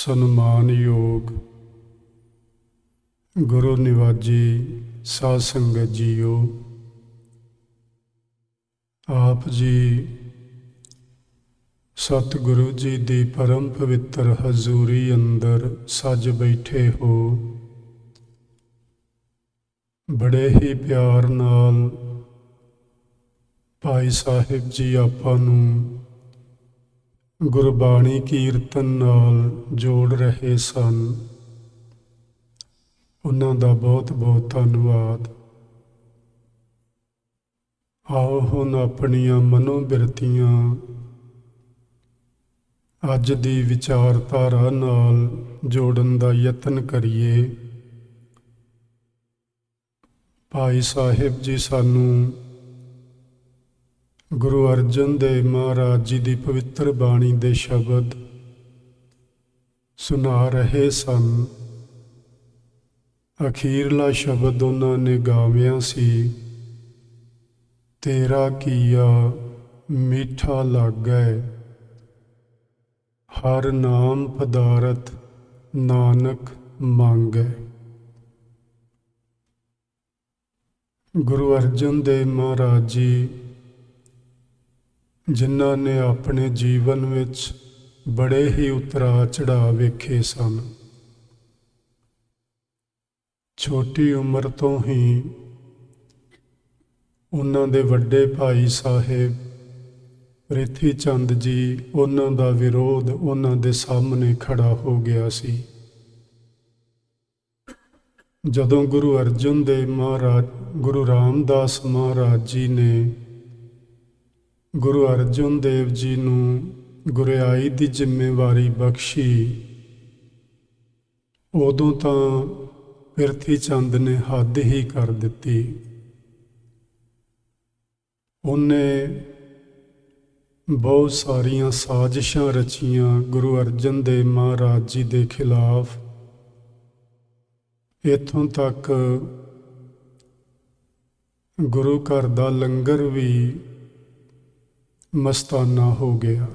ਸਨਮਾਨਯੋਗ ਗੁਰੂ ਨਿਵਾਜੀ ਸਾਧ ਸੰਗਤ ਜੀਓ, ਆਪ ਜੀ ਸਤਿਗੁਰੂ ਜੀ ਦੀ ਪਰਮ ਪਵਿੱਤਰ ਹਜ਼ੂਰੀ ਅੰਦਰ ਸੱਜ ਬੈਠੇ ਹੋ। ਬੜੇ ਹੀ ਪਿਆਰ ਨਾਲ ਭਾਈ ਸਾਹਿਬ ਜੀ ਆਪਾਂ ਨੂੰ ਗੁਰਬਾਣੀ ਕੀਰਤਨ ਨਾਲ ਜੋੜ ਰਹੇ ਸਨ। ਉਹਨਾਂ ਦਾ ਬਹੁਤ ਬਹੁਤ ਧੰਨਵਾਦ। ਆਓ ਹੁਣ ਆਪਣੀਆਂ ਮਨੋਬਿਰਤੀਆਂ ਅੱਜ ਦੀ ਵਿਚਾਰਧਾਰਾ ਨਾਲ ਜੋੜਨ ਦਾ ਯਤਨ ਕਰੀਏ। ਭਾਈ ਸਾਹਿਬ ਜੀ ਸਾਨੂੰ ਗੁਰੂ ਅਰਜਨ ਦੇਵ ਮਹਾਰਾਜ ਜੀ ਦੀ ਪਵਿੱਤਰ ਬਾਣੀ ਦੇ ਸ਼ਬਦ ਸੁਣਾ ਰਹੇ ਸਨ। ਅਖੀਰਲਾ ਸ਼ਬਦ ਉਹਨਾਂ ਨੇ ਗਾਵਿਆ ਸੀ, ਤੇਰਾ ਕੀਆ ਮਿੱਠਾ ਲੱਗੈ, ਹਰ ਨਾਮ ਪਦਾਰਥ ਨਾਨਕ ਮੰਗੈ। ਗੁਰੂ ਅਰਜਨ ਦੇਵ ਮਹਾਰਾਜ ਜੀ ਜਿਨ੍ਹਾਂ ਨੇ ਆਪਣੇ ਜੀਵਨ ਵਿੱਚ ਬੜੇ ਹੀ ਉਤਰਾਅ ਚੜ੍ਹਾਅ ਵੇਖੇ ਸਨ। ਛੋਟੀ ਉਮਰ ਤੋਂ ਹੀ ਉਹਨਾਂ ਦੇ ਵੱਡੇ ਭਾਈ ਸਾਹਿਬ ਪ੍ਰਿਥੀ ਚੰਦ ਜੀ, ਉਹਨਾਂ ਦਾ ਵਿਰੋਧ ਉਹਨਾਂ ਦੇ ਸਾਹਮਣੇ ਖੜਾ ਹੋ ਗਿਆ ਸੀ। ਜਦੋਂ ਗੁਰੂ ਅਰਜਨ ਦੇਵ ਮਹਾਰਾਜ, ਗੁਰੂ ਰਾਮਦਾਸ ਮਹਾਰਾਜ ਜੀ ਨੇ ਗੁਰੂ ਅਰਜਨ ਦੇਵ ਜੀ ਨੂੰ ਗੁਰਿਆਈ ਦੀ ਜ਼ਿੰਮੇਵਾਰੀ ਬਖਸ਼ੀ, ਉਦੋਂ ਤਾਂ ਪ੍ਰਿਥੀ ਚੰਦ ਨੇ ਹੱਦ ਹੀ ਕਰ ਦਿੱਤੀ। ਉਹਨੇ ਬਹੁਤ ਸਾਰੀਆਂ ਸਾਜ਼ਿਸ਼ਾਂ ਰਚੀਆਂ ਗੁਰੂ ਅਰਜਨ ਦੇਵ ਮਹਾਰਾਜ ਜੀ ਦੇ ਖਿਲਾਫ। ਇੱਥੋਂ ਤੱਕ ਗੁਰੂ ਘਰ ਦਾ ਲੰਗਰ ਵੀ ਮਸਤਾਨਾ ਹੋ ਗਿਆ,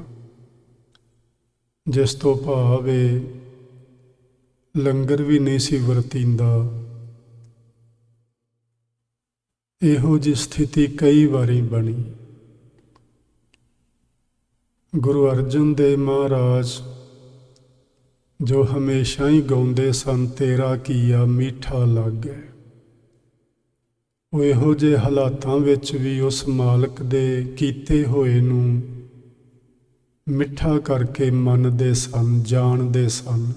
ਜਿਸ ਤੋਂ ਭਾਵ ਲੰਗਰ ਵੀ ਨਹੀਂ ਸੀ ਵਰਤੀਂਦਾ। ਇਹੋ ਜਿਹੀ ਸਥਿਤੀ ਕਈ ਵਾਰੀ ਬਣੀ। ਗੁਰੂ ਅਰਜਨ ਦੇਵ ਮਹਾਰਾਜ ਜੋ ਹਮੇਸ਼ਾ ਹੀ ਗਾਉਂਦੇ ਸਨ, ਤੇਰਾ ਕੀਆ ਮਿੱਠਾ ਲੱਗੈ, ਉਹ ਇਹੋ ਜਿਹੇ ਹਾਲਾਤਾਂ ਵਿੱਚ ਵੀ ਉਸ ਮਾਲਕ ਦੇ ਕੀਤੇ ਹੋਏ ਨੂੰ ਮਿੱਠਾ ਕਰਕੇ ਮੰਨਦੇ ਸਨ, ਜਾਣਦੇ ਸਨ।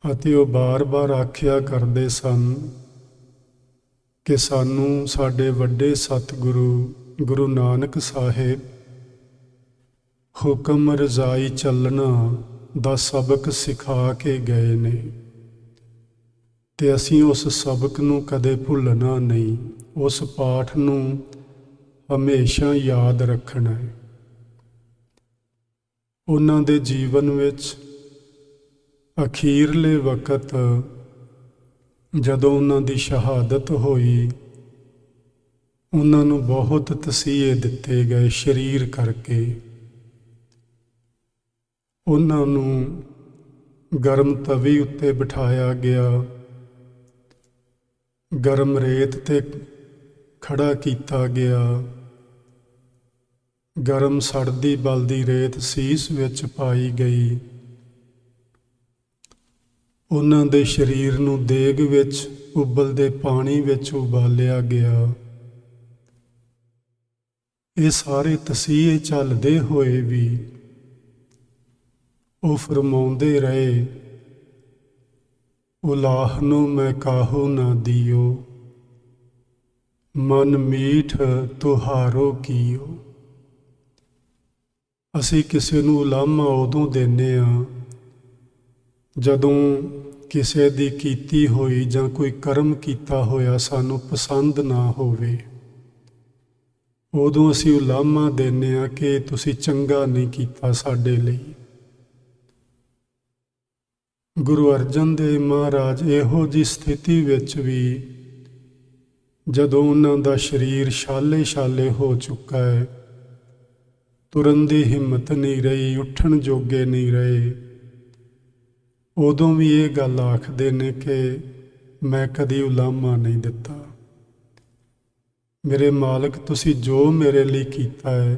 ਅਤੇ ਉਹ ਬਾਰ-ਬਾਰ ਆਖਿਆ ਕਰਦੇ ਸਨ ਕਿ ਸਾਨੂੰ ਸਾਡੇ ਵੱਡੇ ਸਤਿਗੁਰੂ ਗੁਰੂ ਨਾਨਕ ਸਾਹਿਬ ਹੁਕਮ ਰਜ਼ਾਈ ਚੱਲਣਾ ਦਾ ਸਬਕ ਸਿਖਾ ਕੇ ਗਏ ਨੇ, ਤੇ ਅਸੀਂ ਉਸ ਸਬਕ ਨੂੰ ਕਦੇ ਭੁੱਲਣਾ ਨਹੀਂ। ਉਸ ਪਾਠ ਨੂੰ ਹਮੇਸ਼ਾ ਯਾਦ ਰੱਖਣਾ ਹੈ। ਉਹਨਾਂ ਦੇ ਜੀਵਨ ਵਿੱਚ ਅਖੀਰਲੇ ਵਕਤ ਜਦੋਂ ਉਹਨਾਂ ਦੀ ਸ਼ਹਾਦਤ ਹੋਈ, ਉਹਨਾਂ ਨੂੰ ਬਹੁਤ ਤਸੀਹੇ ਦਿੱਤੇ ਗਏ ਸਰੀਰ ਕਰਕੇ। ਉਹਨਾਂ ਨੂੰ ਗਰਮ ਤਵੀ ਉੱਤੇ ਬਿਠਾਇਆ ਗਿਆ, ਗਰਮ ਰੇਤ 'ਤੇ ਖੜਾ ਕੀਤਾ ਗਿਆ, ਗਰਮ ਸੜਦੀ ਬਲਦੀ ਰੇਤ ਸੀਸ ਵਿੱਚ ਪਾਈ ਗਈ। ਉਹਨਾਂ ਦੇ ਸਰੀਰ ਨੂੰ ਦੇਗ ਵਿੱਚ ਉਬਲਦੇ ਪਾਣੀ ਵਿੱਚ ਉਬਾਲਿਆ ਗਿਆ। ਇਹ ਸਾਰੇ ਤਸੀਹੇ ਝੱਲਦੇ ਹੋਏ ਵੀ ਉਹ ਫਰਮਾਉਂਦੇ ਰਹੇ, ਉਲਾਹ ਨੂੰ ਮੈਂ ਕਾਹੂ ਨਾ ਦਿਓ, ਮਨ ਮੀਠ ਤੁਹਾਰੋ ਕੀਓ। ਅਸੀਂ ਕਿਸੇ ਨੂੰ ਉਲਾਮਾ ਉਦੋਂ ਦਿੰਦੇ ਹਾਂ ਜਦੋਂ ਕਿਸੇ ਦੀ ਕੀਤੀ ਹੋਈ ਜਾਂ ਕੋਈ ਕਰਮ ਕੀਤਾ ਹੋਇਆ ਸਾਨੂੰ ਪਸੰਦ ਨਾ ਹੋਵੇ। ਉਦੋਂ ਅਸੀਂ ਉਲਾਮਾ ਦਿੰਦੇ ਹਾਂ ਕਿ ਤੁਸੀਂ ਚੰਗਾ ਨਹੀਂ ਕੀਤਾ ਸਾਡੇ ਲਈ। ਗੁਰੂ ਅਰਜਨ ਦੇਵ ਮਹਾਰਾਜ ਇਹੋ ਜਿਹੀ ਸਥਿਤੀ ਵਿੱਚ ਵੀ, ਜਦੋਂ ਉਹਨਾਂ ਦਾ ਸਰੀਰ ਛਾਲੇ ਛਾਲੇ ਹੋ ਚੁੱਕਾ ਹੈ, ਤੁਰਨ ਦੀ ਹਿੰਮਤ ਨਹੀਂ ਰਹੀ, ਉੱਠਣ ਜੋਗੇ ਨਹੀਂ ਰਹੇ, ਉਦੋਂ ਵੀ ਇਹ ਗੱਲ ਆਖਦੇ ਨੇ ਕਿ ਮੈਂ ਕਦੀ ਉਲਾਮਾ ਨਹੀਂ ਦਿੱਤਾ। ਮੇਰੇ ਮਾਲਕ, ਤੁਸੀਂ ਜੋ ਮੇਰੇ ਲਈ ਕੀਤਾ ਹੈ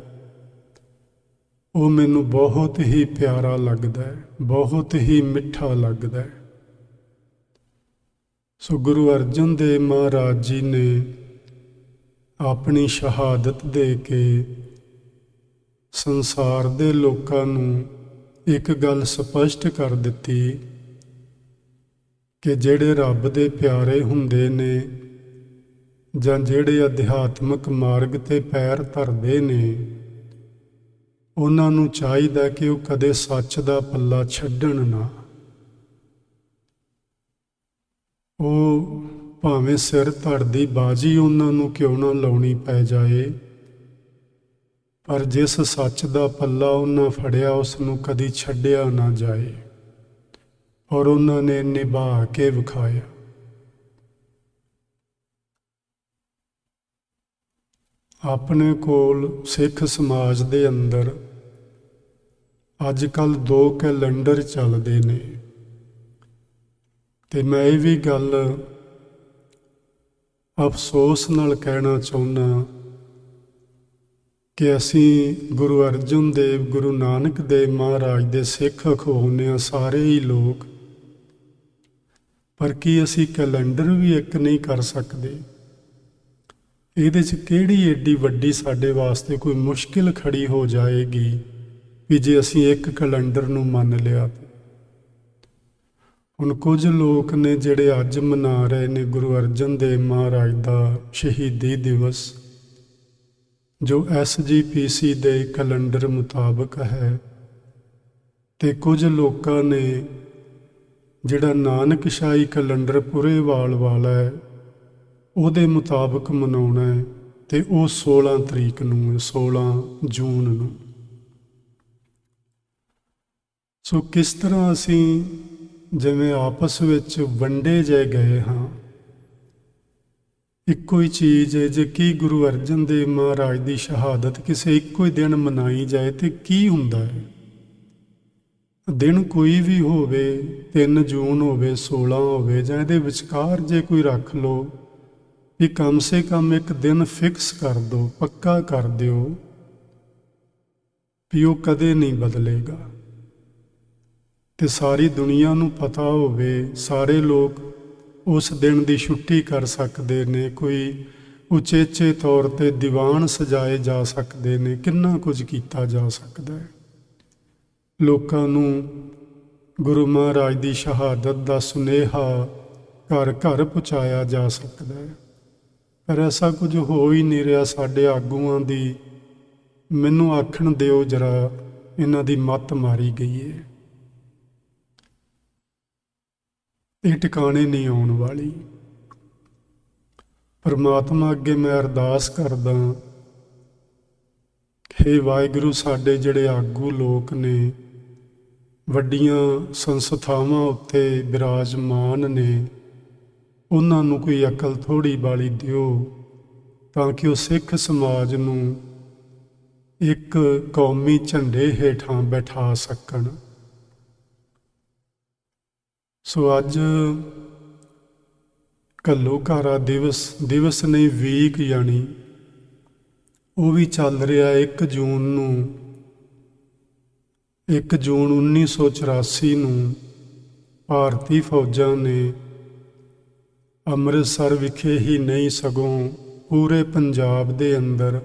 ਉਹ ਮੈਨੂੰ ਬਹੁਤ ਹੀ ਪਿਆਰਾ ਲੱਗਦਾ ਹੈ, ਬਹੁਤ ਹੀ ਮਿੱਠਾ ਲੱਗਦਾ ਹੈ। ਸੋ ਗੁਰੂ ਅਰਜਨ ਦੇਵ ਮਹਾਰਾਜ ਜੀ ਨੇ ਆਪਣੀ ਸ਼ਹਾਦਤ ਦੇ ਕੇ ਸੰਸਾਰ ਦੇ ਲੋਕਾਂ ਨੂੰ ਇੱਕ ਗੱਲ ਸਪਸ਼ਟ ਕਰ ਦਿੱਤੀ ਕਿ ਜਿਹੜੇ ਰੱਬ ਦੇ ਪਿਆਰੇ ਹੁੰਦੇ ਨੇ ਜਾਂ ਜਿਹੜੇ ਅਧਿਆਤਮਿਕ ਮਾਰਗ ਤੇ ਪੈਰ ਧਰਦੇ ਨੇ, ਉਹਨਾਂ ਨੂੰ ਚਾਹੀਦਾ ਕਿ ਉਹ ਕਦੇ ਸੱਚ ਦਾ ਪੱਲਾ ਛੱਡਣ ਨਾ। ਉਹ ਭਾਵੇਂ ਸਿਰ ਧੜ ਦੀ ਬਾਜੀ ਉਹਨਾਂ ਨੂੰ ਕਿਉਂ ਨਾ ਲਾਉਣੀ ਪੈ ਜਾਏ, ਪਰ ਜਿਸ ਸੱਚ ਦਾ ਪੱਲਾ ਉਹਨਾਂ ਫੜਿਆ ਉਸ ਨੂੰ ਕਦੀ ਛੱਡਿਆ ਨਾ ਜਾਏ, ਔਰ ਉਹਨਾਂ ਨੇ ਨਿਭਾ ਕੇ ਵਿਖਾਇਆ। ਆਪਣੇ ਕੋਲ ਸਿੱਖ ਸਮਾਜ ਦੇ ਅੰਦਰ ਅੱਜ ਕੱਲ੍ਹ 2 ਕੈਲੰਡਰ ਚੱਲਦੇ ਨੇ, ਤੇ ਮੈਂ ਇਹ ਵੀ ਗੱਲ ਅਫਸੋਸ ਨਾਲ ਕਹਿਣਾ ਚਾਹੁੰਦਾ ਕਿ ਅਸੀਂ ਗੁਰੂ ਅਰਜਨ ਦੇਵ, ਗੁਰੂ ਨਾਨਕ ਦੇਵ ਮਹਾਰਾਜ ਦੇ ਸਿੱਖ ਅਖਵਾਉਂਦੇ ਹਾਂ ਸਾਰੇ ਹੀ ਲੋਕ, ਪਰ ਕੀ ਅਸੀਂ ਕੈਲੰਡਰ ਵੀ ਇੱਕ ਨਹੀਂ ਕਰ ਸਕਦੇ? ਇਹਦੇ 'ਚ ਕਿਹੜੀ ਏਡੀ ਵੱਡੀ ਸਾਡੇ ਵਾਸਤੇ ਕੋਈ ਮੁਸ਼ਕਿਲ ਖੜੀ ਹੋ ਜਾਏਗੀ ਵੀ ਜੇ ਅਸੀਂ ਇੱਕ ਕੈਲੰਡਰ ਨੂੰ ਮੰਨ ਲਿਆ? ਹੁਣ ਕੁਝ ਲੋਕ ਨੇ ਜਿਹੜੇ ਅੱਜ ਮਨਾ ਰਹੇ ਨੇ ਗੁਰੂ ਅਰਜਨ ਦੇਵ ਮਹਾਰਾਜ ਦਾ ਸ਼ਹੀਦੀ ਦਿਵਸ, ਜੋ SGPC ਦੇ ਕੈਲੰਡਰ ਮੁਤਾਬਕ ਹੈ, ਤੇ ਕੁਝ ਲੋਕਾਂ ਨੇ ਜਿਹੜਾ ਨਾਨਕਸ਼ਾਹੀ ਕੈਲੰਡਰ ਪੁਰੇਵਾਲ ਵਾਲਾ ਹੈ ਉਹਦੇ ਮੁਤਾਬਕ ਮਨਾਉਣਾ ਹੈ, ਤੇ ਉਹ 16 ਤਰੀਕ ਨੂੰ, 16 ਜੂਨ ਨੂੰ। ਸੋ ਕਿਸ ਤਰ੍ਹਾਂ ਅਸੀਂ ਜਿਵੇਂ ਆਪਸ ਵਿੱਚ ਵੰਡੇ ਜੇ ਗਏ ਹਾਂ, ਇੱਕੋ ਹੀ ਚੀਜ਼ ਹੈ। ਜੇ ਕੀ ਗੁਰੂ ਅਰਜਨ ਦੇਵ ਮਹਾਰਾਜ ਦੀ ਸ਼ਹਾਦਤ ਕਿਸੇ ਇੱਕੋ ਹੀ ਦਿਨ ਮਨਾਈ ਜਾਏ ਤੇ ਕੀ ਹੁੰਦਾ ਹੈ? ਦਿਨ ਕੋਈ ਵੀ ਹੋਵੇ, 3 ਜੂਨ ਹੋਵੇ, 16 ਹੋਵੇ, ਜਾਂ ਇਹਦੇ ਵਿਚਕਾਰ ਜੇ ਕੋਈ ਰੱਖ ਲਓ ਵੀ ਕਮ ਸੇ ਕਮ ਇੱਕ ਦਿਨ ਫਿਕਸ ਕਰ ਦਿਓ, ਪੱਕਾ ਕਰ ਦਿਓ ਵੀ ਉਹ ਕਦੇ ਨਹੀਂ ਬਦਲੇਗਾ, ਤੇ ਸਾਰੀ ਦੁਨੀਆ ਨੂੰ ਪਤਾ ਹੋਵੇ, ਸਾਰੇ ਲੋਕ ਉਸ ਦਿਨ ਦੀ ਛੁੱਟੀ ਕਰ ਸਕਦੇ ਨੇ, ਕੋਈ ਉਚੇਚੇ ਤੌਰ ਤੇ ਦੀਵਾਨ ਸਜਾਏ ਜਾ ਸਕਦੇ ਨੇ, ਕਿੰਨਾ ਕੁਝ ਕੀਤਾ ਜਾ ਸਕਦਾ ਹੈ। ਲੋਕਾਂ ਨੂੰ ਗੁਰੂ ਮਹਾਰਾਜ ਦੀ ਸ਼ਹਾਦਤ ਦਾ ਸੁਨੇਹਾ ਘਰ ਘਰ ਪਹੁੰਚਾਇਆ ਜਾ ਸਕਦਾ ਹੈ, ਪਰ ਐਸਾ ਕੁਝ ਹੋ ਹੀ ਨਹੀਂ ਰਿਹਾ। ਸਾਡੇ ਆਗੂਆਂ ਦੀ, ਮੈਨੂੰ ਆਖਣ ਦਿਓ ਜਰਾ, ਇਹਨਾਂ ਦੀ ਮੱਤ ਮਾਰੀ ਗਈ ਹੈ, ਇਹ ਟਿਕਾਣੇ ਨਹੀਂ ਆਉਣ ਵਾਲੀ। ਪਰਮਾਤਮਾ ਅੱਗੇ ਮੈਂ ਅਰਦਾਸ ਕਰਦਾ, ਹੇ ਵਾਹਿਗੁਰੂ, ਸਾਡੇ ਜਿਹੜੇ ਆਗੂ ਲੋਕ ਨੇ, ਵੱਡੀਆਂ ਸੰਸਥਾਵਾਂ ਉੱਤੇ ਬਿਰਾਜਮਾਨ ਨੇ, ਉਹਨਾਂ ਨੂੰ ਕੋਈ ਅਕਲ ਥੋੜ੍ਹੀ ਬਾਲੀ ਦਿਓ ਤਾਂ ਕਿ ਉਹ ਸਿੱਖ ਸਮਾਜ ਨੂੰ ਇੱਕ ਕੌਮੀ ਝੰਡੇ ਹੇਠਾਂ ਬਿਠਾ ਸਕਣ। ਸੋ ਅੱਜ ਘੱਲੂਘਾਰਾ ਦਿਵਸ ਨਹੀਂ, ਵੀਕ ਯਾਨੀ ਉਹ ਵੀ ਚੱਲ ਰਿਹਾ 1 ਜੂਨ ਨੂੰ। 1 ਜੂਨ 1984 ਨੂੰ ਭਾਰਤੀ ਫੌਜਾਂ ਨੇ ਅੰਮ੍ਰਿਤਸਰ ਵਿਖੇ ਹੀ ਨਹੀਂ ਸਗੋਂ ਪੂਰੇ ਪੰਜਾਬ ਦੇ ਅੰਦਰ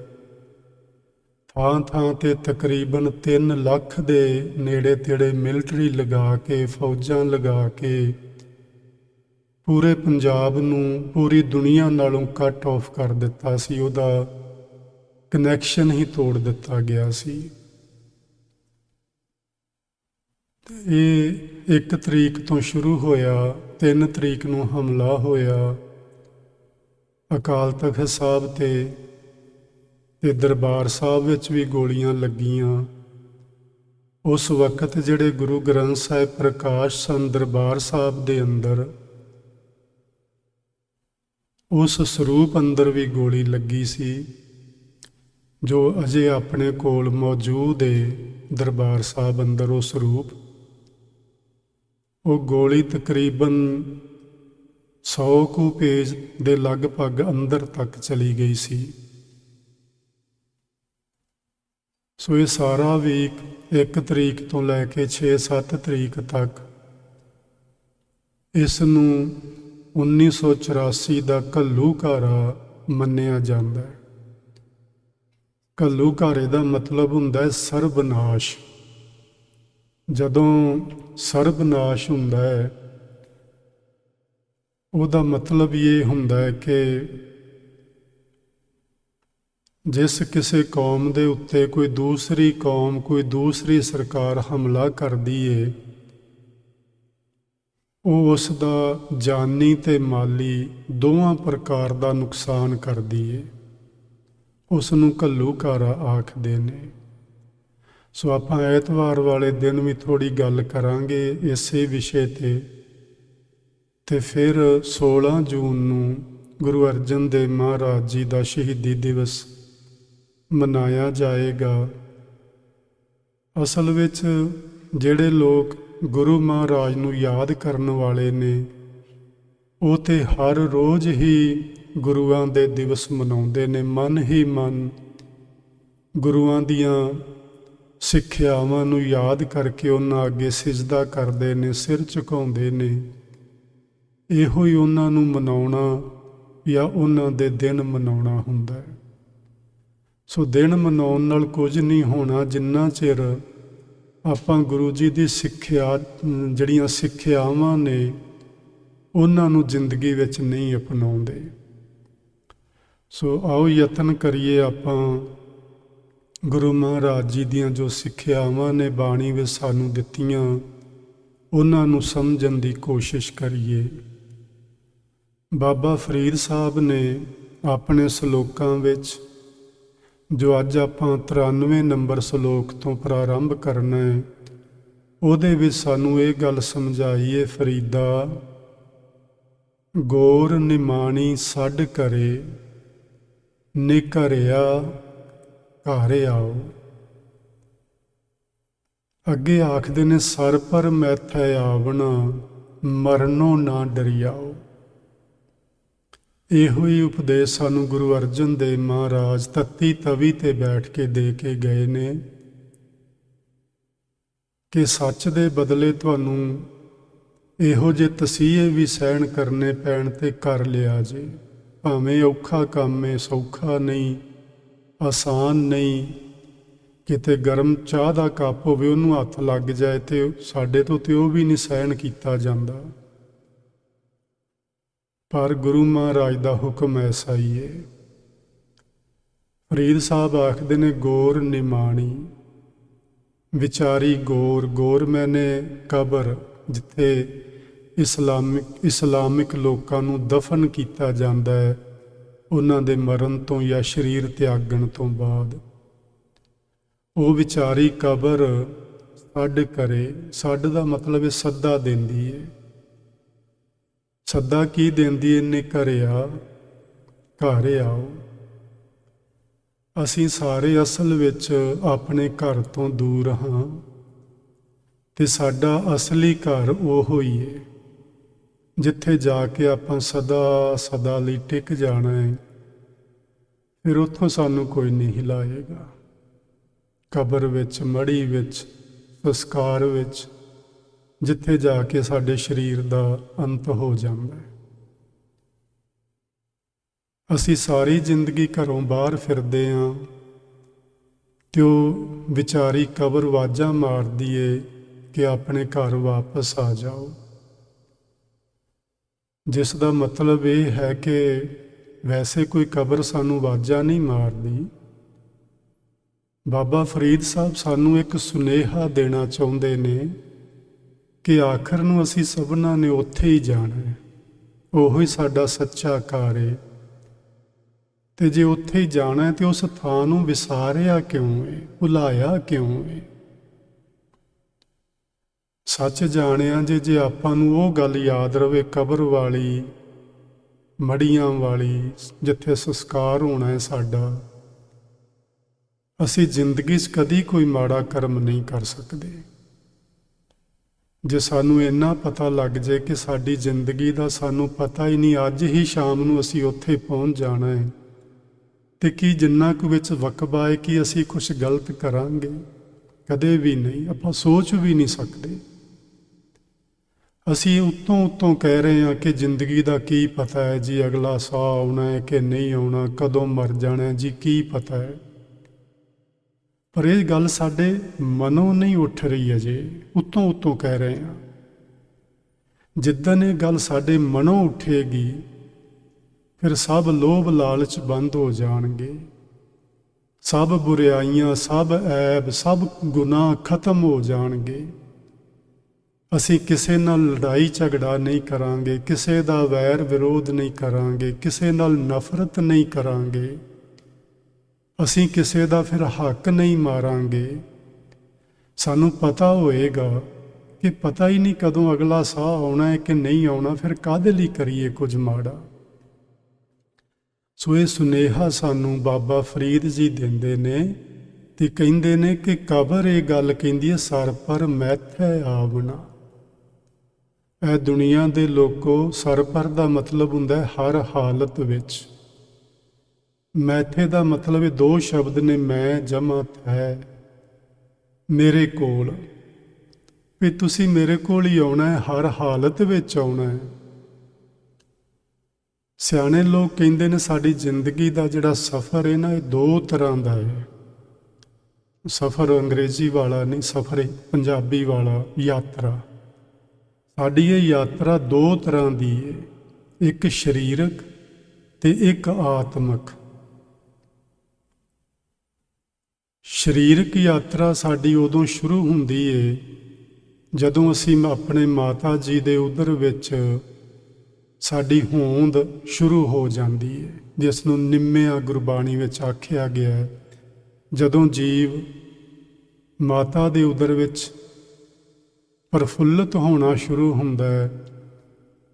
ਥਾਂ ਥਾਂ ਤੇ ਤਕਰੀਬਨ 3 ਲੱਖ ਦੇ ਨੇੜੇ ਤੇੜੇ ਮਿਲਟਰੀ ਲਗਾ ਕੇ, ਫੌਜਾਂ ਲਗਾ ਕੇ ਪੂਰੇ ਪੰਜਾਬ ਨੂੰ ਪੂਰੀ ਦੁਨੀਆ ਨਾਲੋਂ ਕੱਟ ਆਫ ਕਰ ਦਿੱਤਾ ਸੀ, ਉਹਦਾ ਕਨੈਕਸ਼ਨ ਹੀ ਤੋੜ ਦਿੱਤਾ ਗਿਆ ਸੀ। ਇਹ 1 ਤਰੀਕ ਤੋਂ ਸ਼ੁਰੂ ਹੋਇਆ, 3 ਤਰੀਕ ਨੂੰ ਹਮਲਾ ਹੋਇਆ ਅਕਾਲ ਤਖ਼ਤ ਸਾਹਿਬ ਤੇ ਦਰਬਾਰ ਸਾਹਿਬ ਵਿੱਚ ਵੀ ਗੋਲੀਆਂ ਲੱਗੀਆਂ। ਉਸ ਵਕਤ ਜਿਹੜੇ ਗੁਰੂ ਗ੍ਰੰਥ ਸਾਹਿਬ ਪ੍ਰਕਾਸ਼ ਸਨ ਦਰਬਾਰ ਸਾਹਿਬ ਦੇ ਅੰਦਰ, ਉਸ ਸਰੂਪ ਅੰਦਰ ਵੀ ਗੋਲੀ ਲੱਗੀ ਸੀ। ਜੋ ਅਜੇ ਆਪਣੇ ਕੋਲ ਮੌਜੂਦ ਏ ਦਰਬਾਰ ਸਾਹਿਬ ਅੰਦਰ ਉਹ ਸਰੂਪ, ਉਹ ਗੋਲੀ ਤਕਰੀਬਨ 100 ਕੁ ਪੇਜ ਦੇ ਲਗਭਗ ਅੰਦਰ ਤੱਕ ਚਲੀ ਗਈ ਸੀ। ਸੋ ਇਹ ਸਾਰਾ ਵੀਕ 1 ਤਰੀਕ ਤੋਂ ਲੈ ਕੇ 6-7 ਤਰੀਕ ਤੱਕ ਇਸ ਨੂੰ 1984 ਦਾ ਘੱਲੂਘਾਰਾ ਮੰਨਿਆ ਜਾਂਦਾ ਹੈ। ਘੱਲੂਘਾਰੇ ਦਾ ਮਤਲਬ ਹੁੰਦਾ ਹੈ ਸਰਬਨਾਸ਼। ਜਦੋਂ ਸਰਬਨਾਸ਼ ਹੁੰਦਾ ਹੈ ਉਹਦਾ ਮਤਲਬ ਇਹ ਹੁੰਦਾ ਹੈ ਕਿ ਜਿਸ ਕਿਸੇ ਕੌਮ ਦੇ ਉੱਤੇ ਕੋਈ ਦੂਸਰੀ ਕੌਮ, ਕੋਈ ਦੂਸਰੀ ਸਰਕਾਰ ਹਮਲਾ ਕਰਦੀ ਏ, ਉਹ ਉਸ ਦਾ ਜਾਨੀ ਤੇ ਮਾਲੀ ਦੋਵਾਂ ਪ੍ਰਕਾਰ ਦਾ ਨੁਕਸਾਨ ਕਰਦੀ ਏ। ਉਸ ਨੂੰ ਘੱਲੂਘਾਰਾ ਆਖਦੇ ਨੇ। ਸੋ ਆਪਾਂ ਐਤਵਾਰ ਵਾਲੇ ਦਿਨ ਵੀ ਥੋੜ੍ਹੀ ਗੱਲ ਕਰਾਂਗੇ ਇਸੇ ਵਿਸ਼ੇ ਤੇ ਫਿਰ 16 ਜੂਨ ਨੂੰ ਗੁਰੂ ਅਰਜਨ ਦੇਵ ਮਹਾਰਾਜ ਜੀ ਦਾ ਸ਼ਹੀਦੀ ਦਿਵਸ ਮਨਾਇਆ ਜਾਏਗਾ। ਅਸਲ ਵਿੱਚ ਜਿਹੜੇ ਲੋਕ ਗੁਰੂ ਮਹਾਰਾਜ ਨੂੰ ਯਾਦ ਕਰਨ ਵਾਲੇ ਨੇ ਉਹ ਤੇ ਹਰ ਰੋਜ਼ ਹੀ ਗੁਰੂਆਂ ਦੇ ਦਿਵਸ ਮਨਾਉਂਦੇ ਨੇ। ਮਨ ਹੀ ਮਨ ਗੁਰੂਆਂ ਦੀਆਂ ਸਿੱਖਿਆਵਾਂ ਨੂੰ ਯਾਦ ਕਰਕੇ ਉਹਨਾਂ ਅੱਗੇ ਸਿਜਦਾ ਕਰਦੇ ਨੇ, ਸਿਰ ਝੁਕਾਉਂਦੇ ਨੇ। ਇਹੋ ਹੀ ਉਹਨਾਂ ਨੂੰ ਮਨਾਉਣਾ ਜਾਂ ਉਹਨਾਂ ਦੇ ਦਿਨ ਮਨਾਉਣਾ ਹੁੰਦਾ ਹੈ। ਸੋ ਦਿਨ ਮਨਾਉਣ ਨਾਲ ਕੁਝ ਨਹੀਂ ਹੋਣਾ ਜਿੰਨਾ ਚਿਰ ਆਪਾਂ ਗੁਰੂ ਜੀ ਦੀ ਸਿੱਖਿਆ, ਜਿਹੜੀਆਂ ਸਿੱਖਿਆਵਾਂ ਨੇ ਉਹਨਾਂ ਨੂੰ ਜ਼ਿੰਦਗੀ ਵਿੱਚ ਨਹੀਂ ਅਪਣਾਉਂਦੇ। ਸੋ ਆਓ ਯਤਨ ਕਰੀਏ ਆਪਾਂ ਗੁਰੂ ਮਹਾਰਾਜ ਜੀ ਦੀਆਂ ਜੋ ਸਿੱਖਿਆਵਾਂ ਨੇ ਬਾਣੀ ਵਿੱਚ ਸਾਨੂੰ ਦਿੱਤੀਆਂ, ਉਹਨਾਂ ਨੂੰ ਸਮਝਣ ਦੀ ਕੋਸ਼ਿਸ਼ ਕਰੀਏ। ਬਾਬਾ ਫਰੀਦ ਸਾਹਿਬ ਨੇ ਆਪਣੇ ਸਲੋਕਾਂ ਵਿੱਚ, ਜੋ ਅੱਜ ਆਪਾਂ 93 ਨੰਬਰ ਸਲੋਕ ਤੋਂ ਪ੍ਰਾਰੰਭ ਕਰਨਾ ਹੈ, ਉਹਦੇ ਵਿੱਚ ਸਾਨੂੰ ਇਹ ਗੱਲ ਸਮਝਾਈ ਏ, ਫਰੀਦਾ ਗੌਰ ਨਿਮਾਣੀ ਛੱਡ ਕਰੇ, ਨਿਕਰਿਆ ਘਰ ਆਓ। ਅੱਗੇ ਆਖਦੇ ਨੇ ਸਰ ਪਰ ਮੈਥੈ ਆਵਣਾ, ਮਰਨੋਂ ਨਾ ਡਰਿਆਓ। ਇਹੋ ਹੀ ਉਪਦੇਸ਼ ਸਾਨੂੰ ਗੁਰੂ ਅਰਜਨ ਦੇਵ ਮਹਾਰਾਜ ਤੱਤੀ ਤਵੀ ਤੇ ਬੈਠ ਕੇ ਦੇ ਕੇ ਗਏ ਨੇ ਕਿ ਸੱਚ ਦੇ ਬਦਲੇ ਤੁਹਾਨੂੰ ਇਹੋ ਜਿਹੇ ਤਸੀਹੇ ਵੀ ਸਹਿਣ ਕਰਨੇ ਪੈਣ ਤੇ ਕਰ ਲਿਆ ਜੇ। ਭਾਵੇਂ ਔਖਾ ਕੰਮ ਹੈ, ਸੌਖਾ ਨਹੀਂ, ਆਸਾਨ ਨਹੀਂ। ਕਿਤੇ ਗਰਮ ਚਾਹ ਦਾ ਕੱਪ ਹੋਵੇ, ਉਹਨੂੰ ਹੱਥ ਲੱਗ ਜਾਏ ਤੇ ਸਾਡੇ ਤੋਂ ਤੇ ਉਹ ਵੀ ਨਹੀਂ ਸਹਿਣ ਕੀਤਾ ਜਾਂਦਾ। ਪਰ ਗੁਰੂ ਮਹਾਰਾਜ ਦਾ ਹੁਕਮ ਐਸਾ ਹੀ ਹੈ। ਫਰੀਦ ਸਾਹਿਬ ਆਖਦੇ ਨੇ ਗੌਰ ਨਿਮਾਣੀ, ਵਿਚਾਰੀ ਗੌਰ। ਗੌਰ ਮੈਨੇ ਕਬਰ, ਜਿੱਥੇ ਇਸਲਾਮਿਕ ਲੋਕਾਂ ਨੂੰ ਦਫਨ ਕੀਤਾ ਜਾਂਦਾ ਹੈ ਉਹਨਾਂ ਦੇ ਮਰਨ ਤੋਂ ਜਾਂ ਸਰੀਰ ਤਿਆਗਣ ਤੋਂ ਬਾਅਦ। ਉਹ ਵਿਚਾਰੀ ਕਬਰ ਛੱਡ ਕਰੇ। ਛੱਡ ਦਾ ਮਤਲਬ ਹੈ ਸੱਦਾ ਦਿੰਦੀ ਹੈ। ਸੱਦਾ ਕੀ ਦਿੰਦੀ ਹੈ? ਨਿਕਰਿਆ ਘਰ ਆਓ। ਅਸੀਂ ਸਾਰੇ ਅਸਲ ਵਿੱਚ ਆਪਣੇ ਘਰ ਤੋਂ ਦੂਰ ਹਾਂ ਤੇ ਸਾਡਾ ਅਸਲੀ ਘਰ ਉਹ ਹੀ ਹੈ ਜਿੱਥੇ ਜਾ ਕੇ ਆਪਾਂ ਸਦਾ ਲਈ ਟਿਕ ਜਾਣਾ ਹੈ। ਫਿਰ ਉੱਥੋਂ ਸਾਨੂੰ ਕੋਈ ਨਹੀਂ ਹਿਲਾਏਗਾ। ਕਬਰ ਵਿੱਚ, ਮੜੀ ਵਿੱਚ, ਸੰਸਕਾਰ ਵਿੱਚ, ਜਿੱਥੇ ਜਾ ਕੇ ਸਾਡੇ ਸਰੀਰ ਦਾ ਅੰਤ ਹੋ ਜਾਂਦਾ ਹੈ। ਅਸੀਂ ਸਾਰੀ ਜ਼ਿੰਦਗੀ ਘਰੋਂ ਬਾਹਰ ਫਿਰਦੇ ਹਾਂ ਤੇ ਉਹ ਵਿਚਾਰੀ ਕਬਰ ਆਵਾਜ਼ਾਂ ਮਾਰਦੀ ਏ ਕਿ ਆਪਣੇ ਘਰ ਵਾਪਸ ਆ ਜਾਓ। ਜਿਸ ਦਾ ਮਤਲਬ ਇਹ ਹੈ ਕਿ ਵੈਸੇ ਕੋਈ ਕਬਰ ਸਾਨੂੰ ਆਵਾਜ਼ਾਂ ਨਹੀਂ ਮਾਰਦੀ। ਬਾਬਾ ਫਰੀਦ ਸਾਹਿਬ ਸਾਨੂੰ ਇੱਕ ਸੁਨੇਹਾ ਦੇਣਾ ਚਾਹੁੰਦੇ ਨੇ ਕਿ ਆਖਰ ਨੂੰ ਅਸੀਂ ਸਭਨਾਂ ਨੇ ਉੱਥੇ ਹੀ ਜਾਣਾ ਹੈ। ਉਹੋ ਹੀ ਸਾਡਾ ਸੱਚਾ ਘਰ ਹੈ। ਤੇ ਜੇ ਉੱਥੇ ਹੀ ਜਾਣਾ ਹੈ ਤੇ ਉਸ ਥਾਂ ਨੂੰ ਵਿਸਾਰਿਆ ਕਿਉਂ ਹੈ, ਭੁਲਾਇਆ ਕਿਉਂ ਹੈ? ਸੱਚ ਜਾਣਿਆ ਜੇ ਆਪਾਂ ਨੂੰ ਉਹ ਗੱਲ ਯਾਦ ਰਵੇ, ਕਬਰ ਵਾਲੀ, ਮੜੀਆਂ ਵਾਲੀ, ਜਿੱਥੇ ਸੰਸਕਾਰ ਹੋਣਾ ਹੈ ਸਾਡਾ, ਅਸੀਂ ਜ਼ਿੰਦਗੀ 'ਚ ਕਦੀ ਕੋਈ ਮਾੜਾ ਕਰਮ ਨਹੀਂ ਕਰ ਸਕਦੇ। ਜੇ ਸਾਨੂੰ ਇੰਨਾ ਪਤਾ ਲੱਗ ਜਾਏ ਕਿ ਸਾਡੀ ਜ਼ਿੰਦਗੀ ਦਾ ਸਾਨੂੰ ਪਤਾ ਹੀ ਨਹੀਂ, ਅੱਜ ਹੀ ਸ਼ਾਮ ਨੂੰ ਅਸੀਂ ਉੱਥੇ ਪਹੁੰਚ ਜਾਣਾ ਹੈ, ਤੇ ਕੀ ਜਿੰਨਾ ਕੁ ਵਿੱਚ ਵਕਬਾ ਹੈ ਕਿ ਅਸੀਂ ਕੁਝ ਗਲਤ ਕਰਾਂਗੇ? ਕਦੇ ਵੀ ਨਹੀਂ, ਆਪਾਂ ਸੋਚ ਵੀ ਨਹੀਂ ਸਕਦੇ। ਅਸੀਂ ਉੱਤੋਂ ਕਹਿ ਰਹੇ ਹਾਂ ਕਿ ਜ਼ਿੰਦਗੀ ਦਾ ਕੀ ਪਤਾ ਹੈ ਜੀ, ਅਗਲਾ ਸਾਹ ਆਉਣਾ ਹੈ ਕਿ ਨਹੀਂ ਆਉਣਾ, ਕਦੋਂ ਮਰ ਜਾਣਾ ਹੈ ਜੀ, ਕੀ ਪਤਾ ਹੈ। ਪਰ ਇਹ ਗੱਲ ਸਾਡੇ ਮਨੋਂ ਨਹੀਂ ਉੱਠ ਰਹੀ ਅਜੇ, ਉੱਤੋਂ ਕਹਿ ਰਹੇ ਹਾਂ। ਜਿੱਦਣ ਇਹ ਗੱਲ ਸਾਡੇ ਮਨੋਂ ਉੱਠੇਗੀ, ਫਿਰ ਸਭ ਲੋਭ ਲਾਲਚ ਬੰਦ ਹੋ ਜਾਣਗੇ, ਸਭ ਬੁਰਾਈਆਂ, ਸਭ ਐਬ, ਸਭ ਗੁਨਾਹ ਖਤਮ ਹੋ ਜਾਣਗੇ। ਅਸੀਂ ਕਿਸੇ ਨਾਲ ਲੜਾਈ ਝਗੜਾ ਨਹੀਂ ਕਰਾਂਗੇ, ਕਿਸੇ ਦਾ ਵੈਰ ਵਿਰੋਧ ਨਹੀਂ ਕਰਾਂਗੇ, ਕਿਸੇ ਨਾਲ ਨਫ਼ਰਤ ਨਹੀਂ ਕਰਾਂਗੇ, ਅਸੀਂ ਕਿਸੇ ਦਾ ਫਿਰ ਹੱਕ ਨਹੀਂ ਮਾਰਾਂਗੇ। ਸਾਨੂੰ ਪਤਾ ਹੋਏਗਾ ਕਿ ਪਤਾ ਹੀ ਨਹੀਂ ਕਦੋਂ ਅਗਲਾ ਸਾਹ ਆਉਣਾ ਹੈ ਕਿ ਨਹੀਂ ਆਉਣਾ, ਫਿਰ ਕਾਹਦੇ ਲਈ ਕਰੀਏ ਕੁਝ ਮਾੜਾ। ਸੋ ਇਹ ਸੁਨੇਹਾ ਸਾਨੂੰ ਬਾਬਾ ਫਰੀਦ ਜੀ ਦਿੰਦੇ ਨੇ ਤੇ ਕਹਿੰਦੇ ਨੇ ਕਿ ਕਬਰ ਇਹ ਗੱਲ ਕਹਿੰਦੀ ਹੈ, ਸਰ ਪਰ ਮੈਥੈ ਆਵਣਾ। ਇਹ ਦੁਨੀਆ ਦੇ ਲੋਕੋ, ਸਰ ਪਰ ਦਾ ਮਤਲਬ ਹੁੰਦਾ ਹੈ ਹਰ ਹਾਲਤ ਵਿੱਚ। ਮੈਥੇ ਦਾ ਮਤਲਬ ਇਹ ਦੋ ਸ਼ਬਦ ਨੇ, ਮੈਂ ਜਮਾ ਹੈ, ਮੇਰੇ ਕੋਲ, ਵੀ ਤੁਸੀਂ ਮੇਰੇ ਕੋਲ ਹੀ ਆਉਣਾ ਹੈ, ਹਰ ਹਾਲਤ ਵਿੱਚ ਆਉਣਾ ਹੈ। ਸਿਆਣੇ ਲੋਕ ਕਹਿੰਦੇ ਨੇ ਸਾਡੀ ਜ਼ਿੰਦਗੀ ਦਾ ਜਿਹੜਾ ਸਫ਼ਰ ਹੈ ਨਾ, ਇਹ ਦੋ ਤਰ੍ਹਾਂ ਦਾ ਹੈ। ਸਫ਼ਰ ਅੰਗਰੇਜ਼ੀ ਵਾਲਾ ਨਹੀਂ, ਸਫ਼ਰ ਪੰਜਾਬੀ ਵਾਲਾ, ਯਾਤਰਾ। ਸਾਡੀ ਇਹ ਯਾਤਰਾ ਦੋ ਤਰ੍ਹਾਂ ਦੀ ਹੈ, ਇੱਕ ਸਰੀਰਕ ਤੇ ਇੱਕ ਆਤਮਿਕ। ਸਰੀਰਕ ਯਾਤਰਾ ਸਾਡੀ ਉਦੋਂ ਸ਼ੁਰੂ ਹੁੰਦੀ ਹੈ ਜਦੋਂ ਅਸੀਂ ਆਪਣੇ ਮਾਤਾ ਜੀ ਦੇ ਉਦਰ ਵਿੱਚ ਸਾਡੀ ਹੋਂਦ ਸ਼ੁਰੂ ਹੋ ਜਾਂਦੀ ਹੈ, ਜਿਸ ਨੂੰ ਨਿੰਮਿਆ ਗੁਰਬਾਣੀ ਵਿੱਚ ਆਖਿਆ ਗਿਆ ਹੈ। ਜਦੋਂ ਜੀਵ ਮਾਤਾ ਦੇ ਉਦਰ ਵਿੱਚ ਪ੍ਰਫੁੱਲਤ ਹੋਣਾ ਸ਼ੁਰੂ ਹੁੰਦਾ ਹੈ,